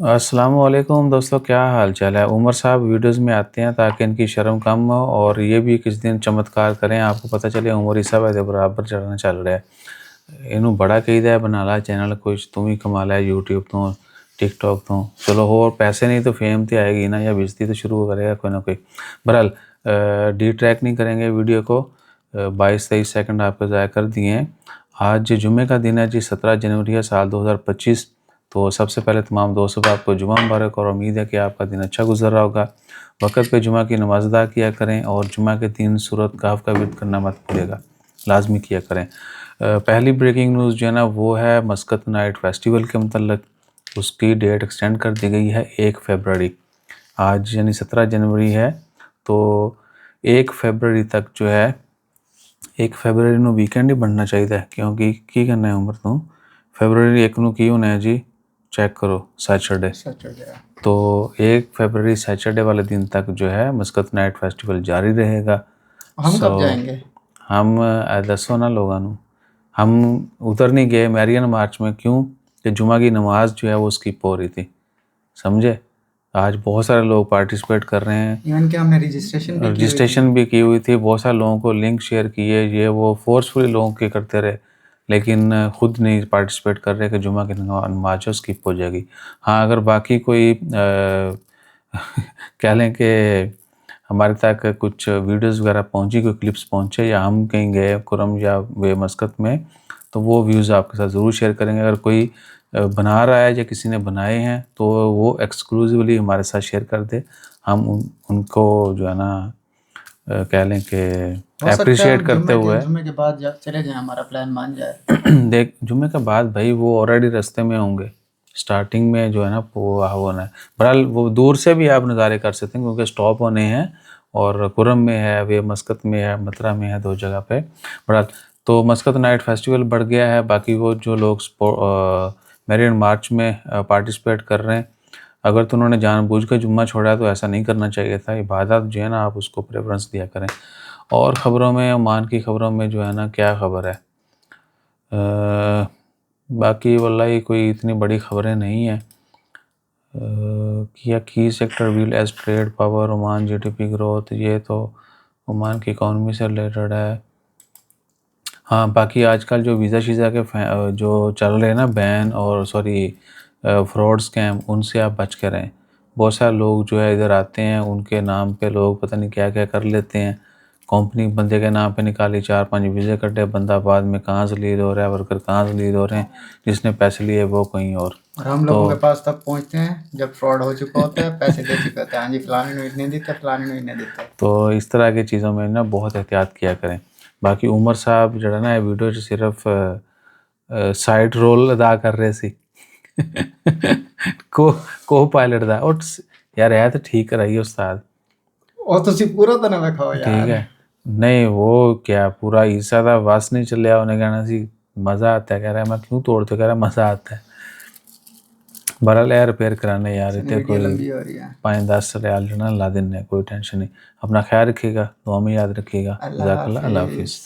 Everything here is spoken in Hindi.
अस्सलाम वालेकुम दोस्तों, क्या हाल चाल है। उमर साहब वीडियोस में आते हैं ताकि इनकी शर्म कम हो और ये भी किस दिन चमत्कार करें, आपको पता चले उमर ही साहब ऐसे बराबर चढ़ना चल रहा है। इनू बड़ा कहीदा है बना ला चैनल कुछ तुम ही कमा ला यूट्यूब तो टिकटॉक तो चलो हो, और पैसे नहीं तो फेम तो आएगी ना, या बेइज्जती तो शुरू करेगा कोई ना कोई। बहरहाल डी ट्रैक नहीं करेंगे वीडियो को। 22-23 सेकंड आपको ज़ाया कर दिए हैं। आज जुम्मे का दिन है जी, 17 जनवरी है साल 2025। तो सबसे पहले तमाम दोस्तों को आपको जुमा मुबारक, और उम्मीद है कि आपका दिन अच्छा गुजर रहा होगा। वक़्त पे जुमा की नमाज़ अदा किया करें और जुमा के दिन सूरत कहफ का विर्द करना मत भूलिएगा, लाजमी किया करें। पहली ब्रेकिंग न्यूज़ जो है ना वो है मस्कत नाइट फेस्टिवल के मतलब। उसकी डेट एक्सटेंड कर दी गई है 1 फरवरी। आज यानी 17 जनवरी है, तो 1 फरवरी तक जो है 1 फरवरी ਨੂੰ वीकेंड ही बनना चाहिए, क्योंकि की करना है उम्र तो फरवरी 1 ਨੂੰ की होना है जी, चेक करो सैटरडे। तो 1 फरवरी सैटरडे वाले दिन तक जो है मस्कत नाइट फेस्टिवल जारी रहेगा। हम कब जाएंगे? हम दसो ना लोगों को, हम उधर नहीं गए मैरियन मार्च में, क्यों कि जुमा की नमाज जो है वो स्किप हो रही थी, समझे। आज बहुत सारे लोग पार्टिसिपेट कर रहे हैं, इवन कि हमने रजिस्ट्रेशन भी की हुई थी। बहुत सारे लोगों को लिंक शेयर किए, ये वो फोर्सफुली लोगों के करते रहे, लेकिन खुद नहीं पार्टिसिपेट कर रहे कि जुमा की नमाज स्किप हो जाएगी। हाँ, अगर बाकी कोई कह लें कि हमारे तक कुछ वीडियोस वगैरह पहुंची, कोई क्लिप्स पहुंचे, या हम कहीं गए कुरम या वे मस्कत में, तो वो व्यूज़ आपके साथ ज़रूर शेयर करेंगे। अगर कोई बना रहा है या किसी ने बनाए हैं तो वो एक्सक्लूसिवली हमारे साथ शेयर कर दे। हम उनको जो है ना कह लें कि अप्रिशिएट करते हुए जुम्मे के बाद चले जाएं, हमारा प्लान मान जाए। देख, जुम्मे के बाद भाई वो ऑलरेडी रास्ते में होंगे, स्टार्टिंग में जो है ना वो होना है। बहरहाल वो दूर से भी आप नज़ारे कर सकते हैं, क्योंकि स्टॉप होने हैं, और कुरम में है, वे मस्कत में है, मतरा में है, 2 जगह पे। बहरहाल तो मस्कत नाइट फेस्टिवल बढ़ गया है। बाकी वो जो लोग मैरियन मार्च में पार्टिसिपेट कर रहे हैं, अगर तो उन्होंने जानबूझ कर जुम्मा छोड़ा है तो ऐसा नहीं करना चाहिए था। इबादत जो है ना आप उसको प्रेफरेंस दिया करें। और ख़बरों में, ओमान की ख़बरों में जो है ना क्या ख़बर है, बाकी वल्लाही कोई इतनी बड़ी ख़बरें नहीं है। किया की सेक्टर व्हील as trade power, Oman GDP growth, ये तो ओमान की इकॉनमी से रिलेटेड है। हाँ, बाकी आजकल जो वीज़ा शीज़ा के जो चल रहे हैं ना बैन, और सॉरी फ्रॉड स्कैम, उनसे आप बच के रहें। बहुत सारे लोग जो है इधर आते हैं, उनके नाम पे लोग पता नहीं क्या क्या कर लेते हैं। कंपनी बंदे के नाम पे निकाली, 4-5 वीज़े कटे, बंदा बाद में कहाँ से लीड हो रहा है, वर्कर कहाँ से लीड हो रहे हैं, जिसने पैसे लिए वो कहीं और हम लोगों के पास तब पहुंचते हैं जब फ्रॉड हो चुका होता है, पैसे दे चुके होते हैं। हाँ जी, फलाने ने इतने देते, फलाने ने इतने देते। तो इस तरह की चीज़ों में ना बहुत एहतियात किया करें। बाकी उमर साहब जो है ना वीडियो सिर्फ साइड रोल अदा कर रहे सी को पायलट दा, और यार है तो ठीक कराइए उस्ताद, और तुसी पूरा तो ना दिखाओ यार। ठीक है। नहीं वो क्या पूरा ईसा था, बस नहीं चलिया, उन्हें कहना सी मज़ा आता है, कह रहा है मैं क्यों तोड़ते, कह रहा है मज़ा आता है। बहरहाल यार रिपेयर कराने यार इतने कोई 5-10 रियाल जो ना ला देने, कोई टेंशन नहीं। अपना ख्याल रखिएगा, दुआ में याद रखिएगा। जज़ाकल्लाह, अल्लाह हाफिज़।